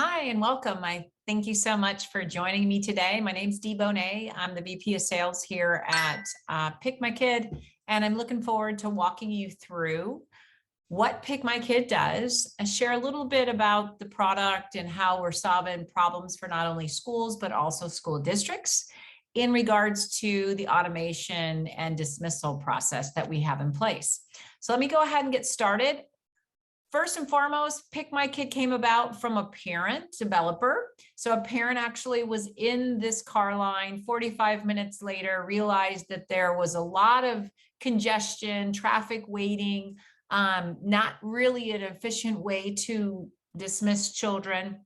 Hi and welcome. I thank you so much for joining me today. My name's Dee Bonet. I'm the VP of Sales here at PikMyKid, and I'm looking forward to walking you through what PikMyKid does and share a little bit about the product and how we're solving problems for not only schools, but also school districts in regards to the automation and dismissal process that we have in place. So let me go ahead and get started. First and foremost, PikMyKid came about from a parent developer. So a parent actually was in this car line 45 minutes later, realized that there was a lot of congestion, traffic waiting, not really an efficient way to dismiss children.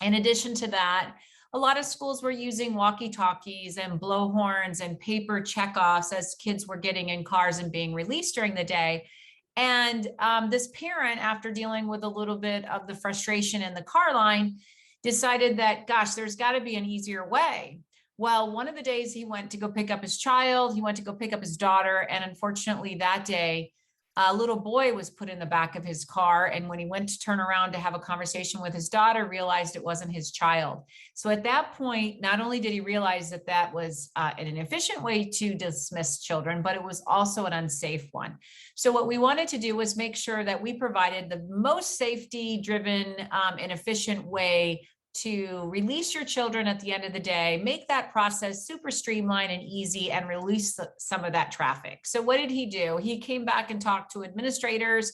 In addition to that, a lot of schools were using walkie-talkies and blowhorns and paper checkoffs as kids were getting in cars and being released during the day. And this parent, after dealing with a little bit of the frustration in the car line, decided that, gosh, there's got to be an easier way. Well, one of the days he went to go pick up his child, he went to go pick up his daughter. And unfortunately, that day, a little boy was put in the back of his car. And when he went to turn around to have a conversation with his daughter, realized it wasn't his child. So at that point, not only did he realize that that was an inefficient way to dismiss children, but it was also an unsafe one. So what we wanted to do was make sure that we provided the most safety-driven and efficient way to release your children at the end of the day, make that process super streamlined and easy, and release some of that traffic. So what did he do? He came back and talked to administrators,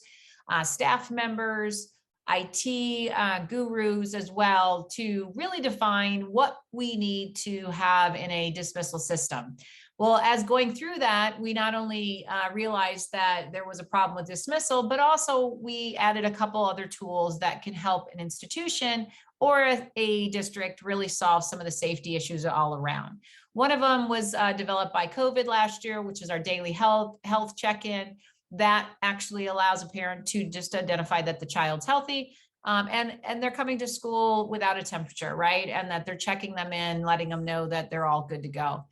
staff members, IT gurus as well, to really define what we need to have in a dismissal system. Well, as going through that, we not only realized that there was a problem with dismissal, but also we added a couple other tools that can help an institution or a district really solve some of the safety issues all around. One of them was developed by COVID last year, which is our daily health check-in. That actually allows a parent to just identify that the child's healthy and they're coming to school without a temperature, right? And that they're checking them in, letting them know that they're all good to go.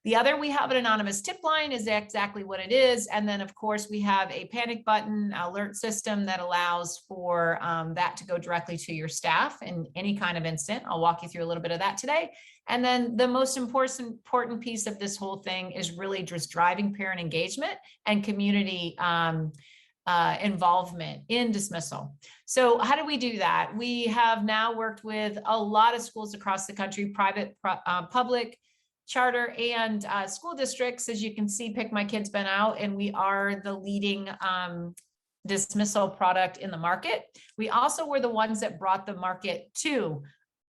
The other, we have an anonymous tip line, is exactly what it is. And then of course we have a panic button alert system that allows for that to go directly to your staff in any kind of incident. I'll walk you through a little bit of that today. And then the most important piece of this whole thing is really just driving parent engagement and community involvement in dismissal. So how do we do that? We have now worked with a lot of schools across the country, private, public, charter, and school districts. As you can see, PikMyKid's been out, and we are the leading dismissal product in the market. We also were the ones that brought the market to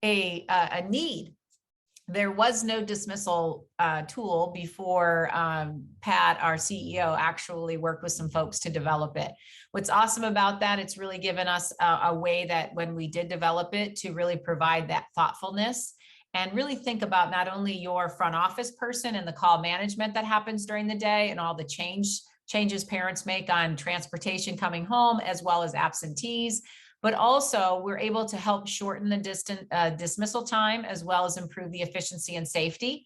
a need. There was no dismissal tool before Pat, our CEO, actually worked with some folks to develop it. What's awesome about that, it's really given us a way that when we did develop it to really provide that thoughtfulness and really think about not only your front office person and the call management that happens during the day and all the changes parents make on transportation coming home, as well as absentees, but also we're able to help shorten the dismissal time, as well as improve the efficiency and safety.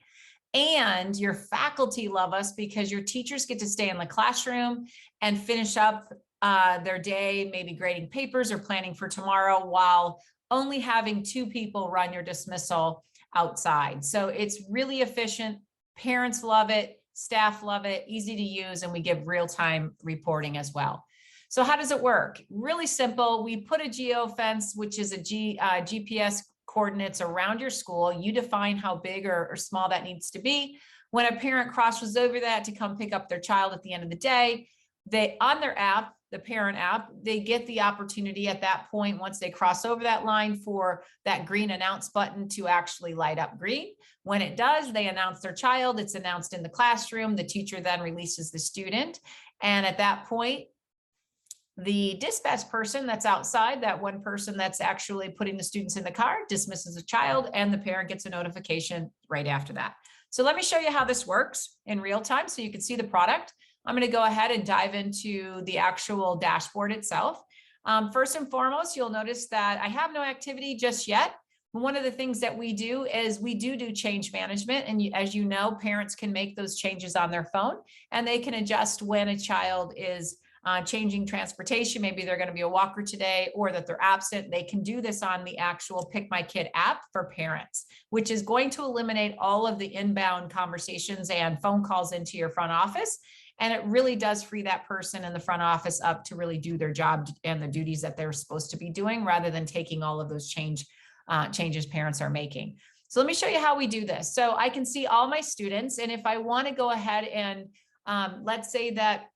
And your faculty love us because your teachers get to stay in the classroom and finish up their day, maybe grading papers or planning for tomorrow, while only having 2 people run your dismissal outside. So it's really efficient. Parents love it, staff love it, easy to use, and we give real-time reporting as well. So how does it work? Really simple. We put a geofence, which is a GPS coordinates around your school. You define how big or small that needs to be. When a parent crosses over that to come pick up their child at the end of the day, on their app, the parent app, they get the opportunity at that point, once they cross over that line, for that green announce button to actually light up green. When it does, they announce their child. It's announced in the classroom. The teacher then releases the student. And at that point, the dispatch person that's outside, that one person that's actually putting the students in the car, dismisses the child, and the parent gets a notification right after that. So let me show you how this works in real time so you can see the product. I'm going to go ahead and dive into the actual dashboard itself. First and foremost, you'll notice that I have no activity just yet. One of the things that we do is we do change management. And as you know, parents can make those changes on their phone, and they can adjust when a child is changing transportation. Maybe they're going to be a walker today, or that they're absent. They can do this on the actual PikMyKid app for parents, which is going to eliminate all of the inbound conversations and phone calls into your front office. And it really does free that person in the front office up to really do their job and the duties that they're supposed to be doing, rather than taking all of those changes parents are making. So let me show you how we do this. So I can see all my students, and if I want to go ahead and let's say that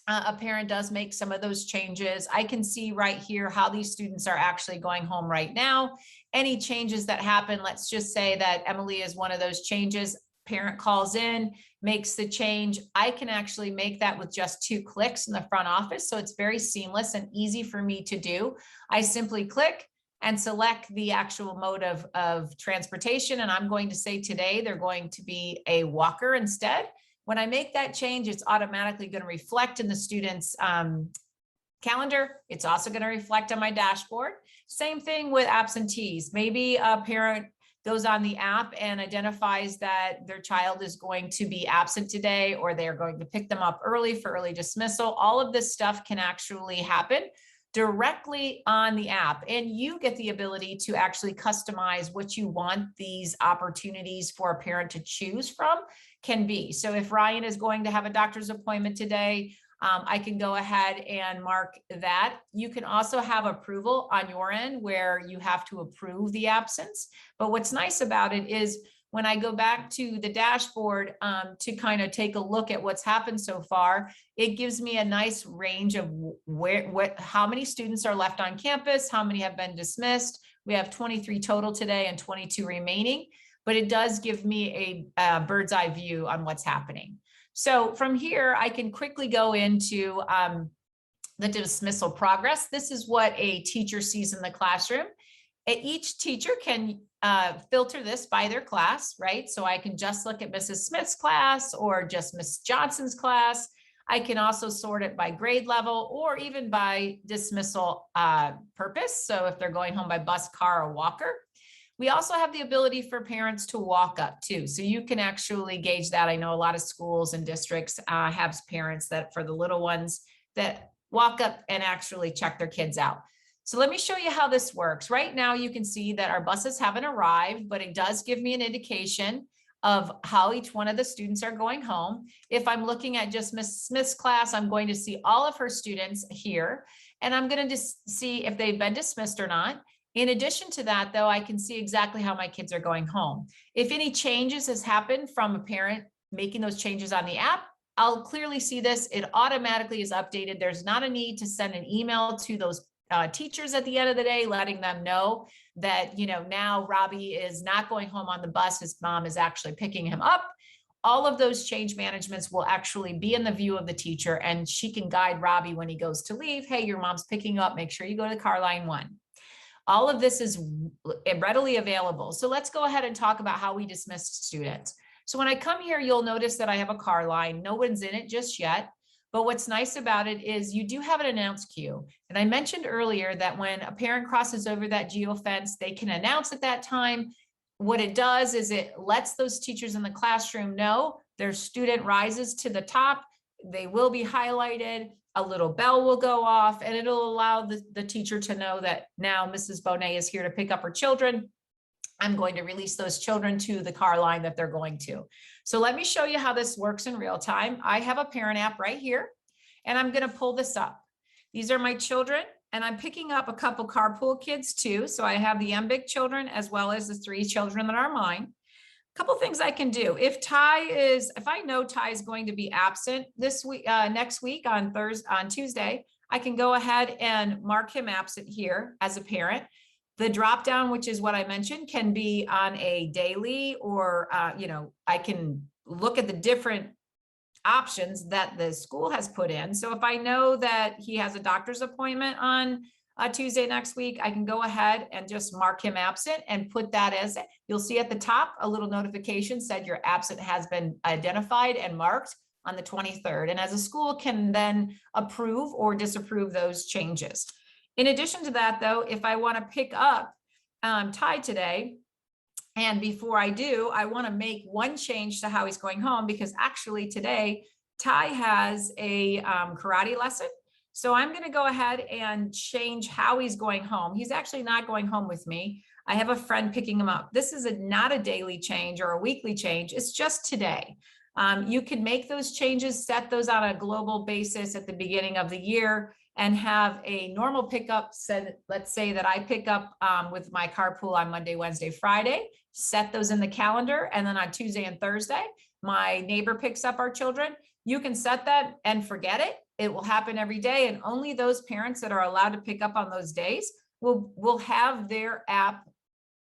a parent does make some of those changes, I can see right here how these students are actually going home right now. Any changes that happen, let's just say that Emily is one of those changes. Parent calls in, makes the change. I can actually make that with just 2 clicks in the front office. So it's very seamless and easy for me to do. I simply click and select the actual mode of transportation. And I'm going to say today they're going to be a walker instead. When I make that change, it's automatically going to reflect in the student's calendar. It's also going to reflect on my dashboard. Same thing with absentees. Maybe a parent goes on the app and identifies that their child is going to be absent today, or they're going to pick them up early for early dismissal. All of this stuff can actually happen directly on the app, and you get the ability to actually customize what you want these opportunities for a parent to choose from can be. So if Ryan is going to have a doctor's appointment today, I can go ahead and mark that. You can also have approval on your end where you have to approve the absence. But what's nice about it is when I go back to the dashboard to kind of take a look at what's happened so far, it gives me a nice range of how many students are left on campus, how many have been dismissed. We have 23 total today and 22 remaining, but it does give me a bird's eye view on what's happening. So from here, I can quickly go into the dismissal progress. This is what a teacher sees in the classroom. Each teacher can filter this by their class, right? So I can just look at Mrs. Smith's class or just Miss Johnson's class. I can also sort it by grade level or even by dismissal purpose. So if they're going home by bus, car, or walker. We also have the ability for parents to walk up too. So you can actually gauge that. I know a lot of schools and districts have parents that for the little ones that walk up and actually check their kids out. So let me show you how this works. Right now, you can see that our buses haven't arrived, but it does give me an indication of how each one of the students are going home. If I'm looking at just Miss Smith's class, I'm going to see all of her students here, and I'm going to just see if they've been dismissed or not. In addition to that, though, I can see exactly how my kids are going home. If any changes has happened from a parent making those changes on the app, I'll clearly see this. It automatically is updated. There's not a need to send an email to those teachers at the end of the day, letting them know that, now Robbie is not going home on the bus. His mom is actually picking him up. All of those change managements will actually be in the view of the teacher, and she can guide Robbie when he goes to leave. Hey, your mom's picking up. Make sure you go to car line 1. All of this is readily available. So let's go ahead and talk about how we dismiss students. So when I come here, you'll notice that I have a car line. No one's in it just yet. But what's nice about it is you do have an announce queue. And I mentioned earlier that when a parent crosses over that geofence, they can announce at that time. What it does is it lets those teachers in the classroom know their student rises to the top. They will be highlighted. A little bell will go off, and it'll allow the teacher to know that now Mrs. Bonet is here to pick up her children. I'm going to release those children to the car line that they're going to. So let me show you how this works in real time. I have a parent app right here, and I'm going to pull this up. These are my children, and I'm picking up a couple carpool kids too. So I have the MBIG children as well as the 3 children that are mine. Couple things I can do. If I know Ty is going to be absent this week, next week on Tuesday, I can go ahead and mark him absent here as a parent. The drop down, which is what I mentioned, can be on a daily or, I can look at the different options that the school has put in. So if I know that he has a doctor's appointment on Tuesday next week, I can go ahead and just mark him absent and put that as, you'll see at the top, a little notification said your absent has been identified and marked on the 23rd. And as a school can then approve or disapprove those changes. In addition to that, though, if I want to pick up Ty today, and before I do, I want to make one change to how he's going home, because actually today, Ty has a karate lesson. So I'm going to go ahead and change how he's going home. He's actually not going home with me. I have a friend picking him up. This is not a daily change or a weekly change. It's just today. You can make those changes, set those on a global basis at the beginning of the year, and have a normal pickup. Let's say that I pick up with my carpool on Monday, Wednesday, Friday, set those in the calendar. And then on Tuesday and Thursday, my neighbor picks up our children. You can set that and forget it. It will happen every day. And only those parents that are allowed to pick up on those days will have their app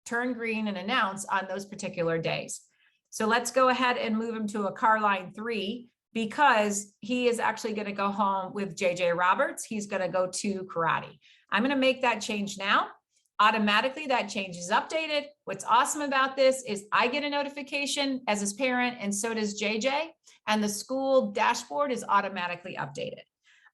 turn green and announce on those particular days. So let's go ahead and move him to a car line 3, because he is actually going to go home with JJ Roberts. He's going to go to karate. I'm going to make that change now. Automatically, that change is updated. What's awesome about this is I get a notification as his parent, and so does JJ, and the school dashboard is automatically updated.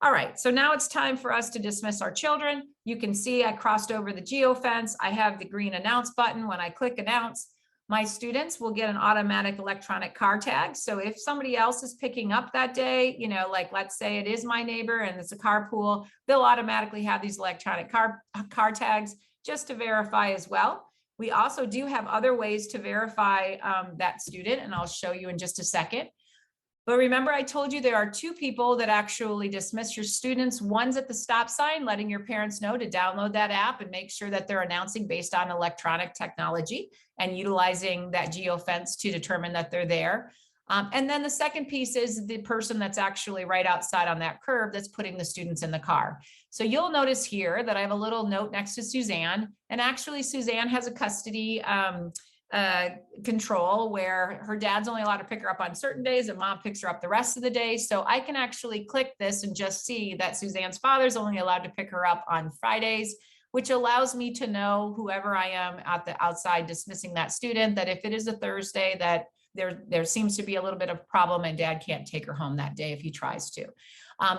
All right, so now it's time for us to dismiss our children. You can see I crossed over the geofence. I have the green announce button. When I click announce, my students will get an automatic electronic car tag. So if somebody else is picking up that day, you know, like let's say it is my neighbor and it's a carpool, they'll automatically have these electronic car tags just to verify as well. We also do have other ways to verify that student, and I'll show you in just a second. But remember, I told you there are 2 people that actually dismiss your students. One's at the stop sign, letting your parents know to download that app and make sure that they're announcing based on electronic technology and utilizing that geofence to determine that they're there. And then the second piece is the person that's actually right outside on that curb that's putting the students in the car. So you'll notice here that I have a little note next to Suzanne, and actually Suzanne has a custody control where her dad's only allowed to pick her up on certain days and mom picks her up the rest of the day. So I can actually click this and just see that Suzanne's father's only allowed to pick her up on Fridays, which allows me to know, whoever I am at the outside dismissing that student, that if it is a Thursday, that there seems to be a little bit of problem and dad can't take her home that day if he tries to.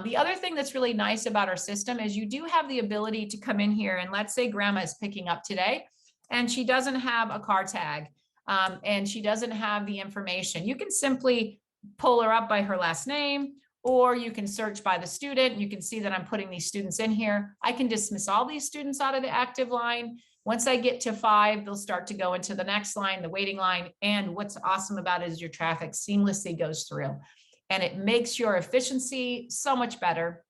The other thing that's really nice about our system is you do have the ability to come in here, and let's say grandma is picking up today and she doesn't have a car tag and she doesn't have the information. You can simply pull her up by her last name, or you can search by the student. You can see that I'm putting these students in here. I can dismiss all these students out of the active line. Once I get to 5, they'll start to go into the next line, the waiting line. And what's awesome about it is your traffic seamlessly goes through, and it makes your efficiency so much better.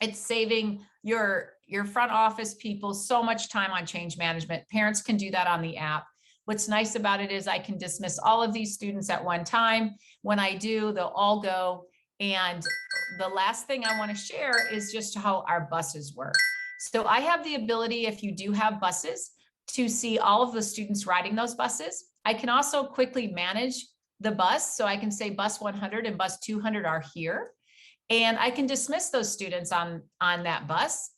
It's saving your front office people so much time on change management. Parents can do that on the app. What's nice about it is I can dismiss all of these students at one time. When I do, they'll all go. And the last thing I want to share is just how our buses work. So I have the ability, if you do have buses, to see all of the students riding those buses. I can also quickly manage the bus. So I can say bus 100 and bus 200 are here. And I can dismiss those students on that bus.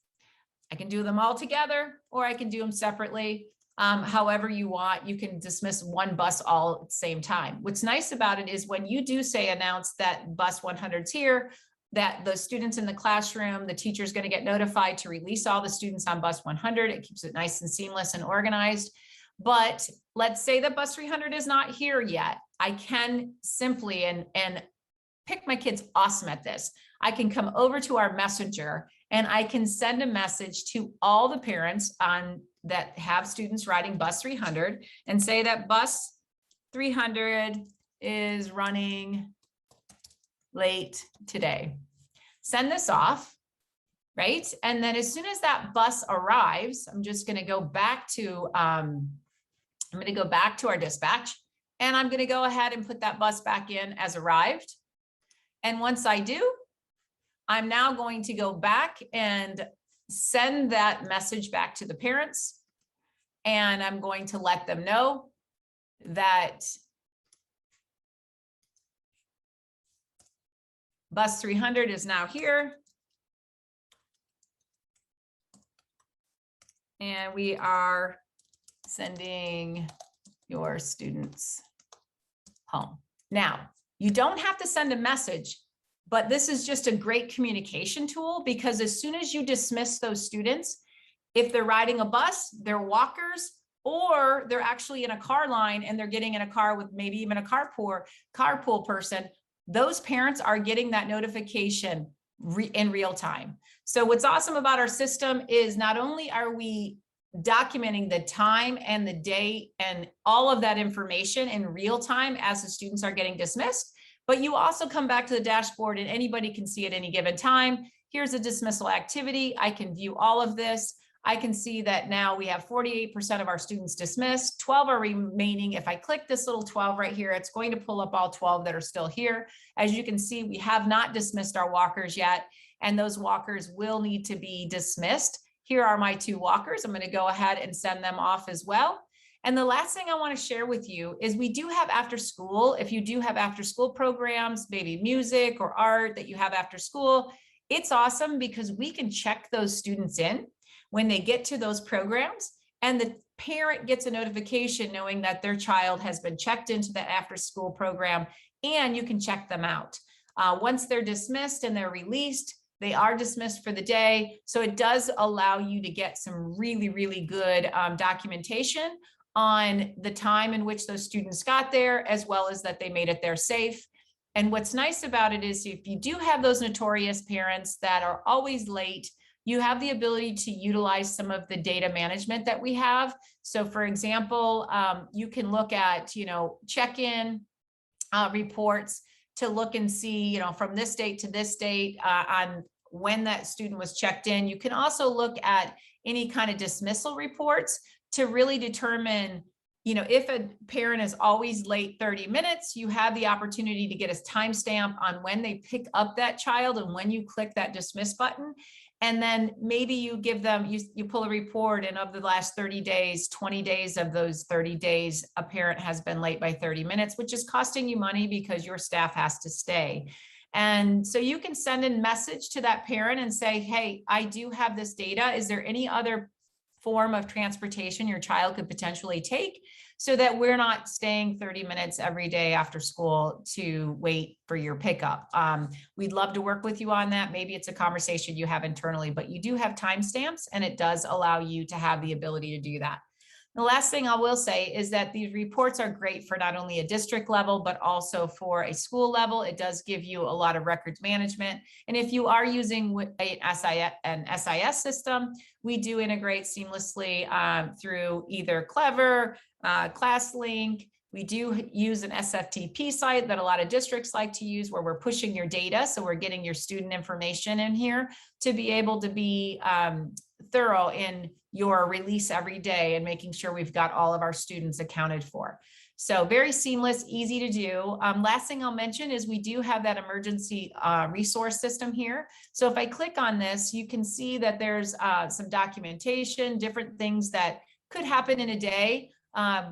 I can do them all together, or I can do them separately. However you want, you can dismiss one bus all at the same time. What's nice about it is when you do say announce that bus 100's here, that the students in the classroom, the teacher is going to get notified to release all the students on bus 100. It keeps it nice and seamless and organized. But let's say that bus 300 is not here yet. I can simply, and PikMyKid's awesome at this. I can come over to our messenger and I can send a message to all the parents that have students riding bus 300 and say that bus 300 is running late today. Send this off, right? And then as soon as that bus arrives, I'm just going to go back to our dispatch, and I'm going to go ahead and put that bus back in as arrived. And once I do, I'm now going to go back and send that message back to the parents. And I'm going to let them know that bus 300 is now here. And we are sending your students home. Now, you don't have to send a message, but this is just a great communication tool, because as soon as you dismiss those students, if they're riding a bus, they're walkers, or they're actually in a car line and they're getting in a car with maybe even a carpool person, those parents are getting that notification in real time. So what's awesome about our system is not only are we documenting the time and the date and all of that information in real time as the students are getting dismissed, but you also come back to the dashboard and anybody can see at any given time, here's a dismissal activity. I can view all of this. I can see that now we have 48% of our students dismissed, 12 are remaining. If I click this little 12 right here, it's going to pull up all 12 that are still here. As you can see, we have not dismissed our walkers yet, and those walkers will need to be dismissed. Here are my 2 walkers. I'm going to go ahead and send them off as well. And the last thing I want to share with you is we do have after school. If you do have after school programs, maybe music or art that you have after school, it's awesome because we can check those students in when they get to those programs, and the parent gets a notification knowing that their child has been checked into that after school program, and you can check them out. Once they're dismissed and they're released, they are dismissed for the day. So it does allow you to get some really, really good documentation on the time in which those students got there, as well as that they made it there safe. And what's nice about it is if you do have those notorious parents that are always late, you have the ability to utilize some of the data management that we have. So for example, you can look at, check-in reports to look and see, from this date to this date on when that student was checked in. You can also look at any kind of dismissal reports to really determine, if a parent is always late 30 minutes, you have the opportunity to get a timestamp on when they pick up that child and when you click that dismiss button. And then maybe you give them, you pull a report, and of the last 30 days, 20 days of those 30 days, a parent has been late by 30 minutes, which is costing you money because your staff has to stay. And so you can send a message to that parent and say, hey, I do have this data. Is there any other form of transportation your child could potentially take, so that we're not staying 30 minutes every day after school to wait for your pickup? We'd love to work with you on that. Maybe it's a conversation you have internally, but you do have timestamps, and it does allow you to have the ability to do that. The last thing I will say is that these reports are great for not only a district level, but also for a school level. It does give you a lot of records management. And if you are using an SIS system, we do integrate seamlessly through either Clever, ClassLink. We do use an SFTP site that a lot of districts like to use, where we're pushing your data. So we're getting your student information in here to be able to be thorough in your release every day and making sure we've got all of our students accounted for. So very seamless, easy to do. Last thing I'll mention is we do have that emergency resource system here. So if I click on this, you can see that there's some documentation, different things that could happen in a day.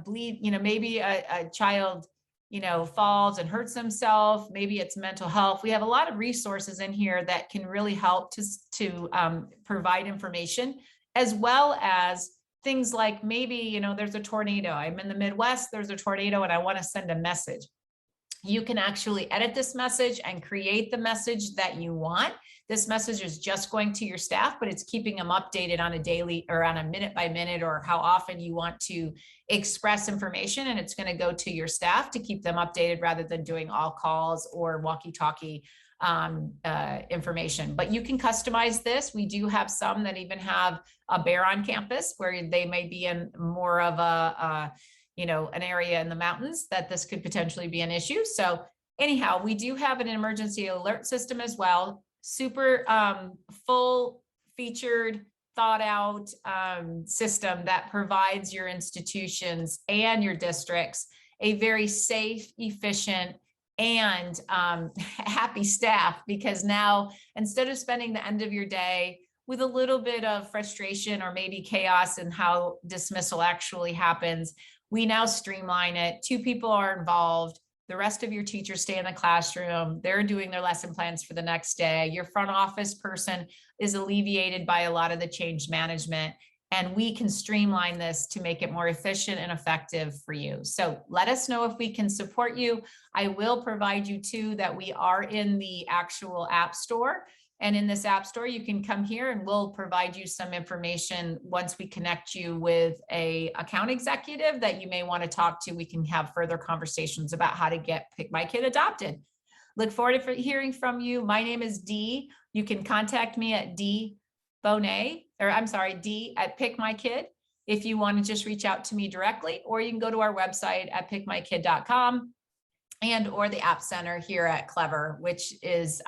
Maybe a child, falls and hurts themselves. Maybe it's mental health. We have a lot of resources in here that can really help to provide information, as well as things like maybe, there's a tornado. I'm in the Midwest, there's a tornado, and I want to send a message. You can actually edit this message and create the message that you want. This message is just going to your staff, but it's keeping them updated on a daily or on a minute by minute, or how often you want to express information. And it's going to go to your staff to keep them updated, rather than doing all calls or walkie-talkie information. But you can customize this. We do have some that even have a bear on campus, where they may be in more of an area in the mountains that this could potentially be an issue. So anyhow, we do have an emergency alert system as well. Super full featured, thought out system that provides your institutions and your districts a very safe, efficient, and happy staff, because now, instead of spending the end of your day with a little bit of frustration or maybe chaos in how dismissal actually happens, we now streamline it. 2 people are involved. The rest of your teachers stay in the classroom. They're doing their lesson plans for the next day. Your front office person is alleviated by a lot of the change management, and we can streamline this to make it more efficient and effective for you. So let us know if we can support you. I will provide you too that we are in the actual app store. And in this app store, you can come here and we'll provide you some information once we connect you with an account executive that you may want to talk to. We can have further conversations about how to get PikMyKid adopted. Look forward to hearing from you. My name is Dee. You can contact me at D@PikMyKid if you want to just reach out to me directly, or you can go to our website at PikMyKid.com and or the App Center here at Clever, which is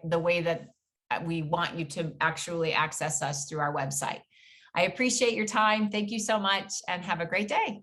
the way that we want you to actually access us through our website. I appreciate your time. Thank you so much and have a great day.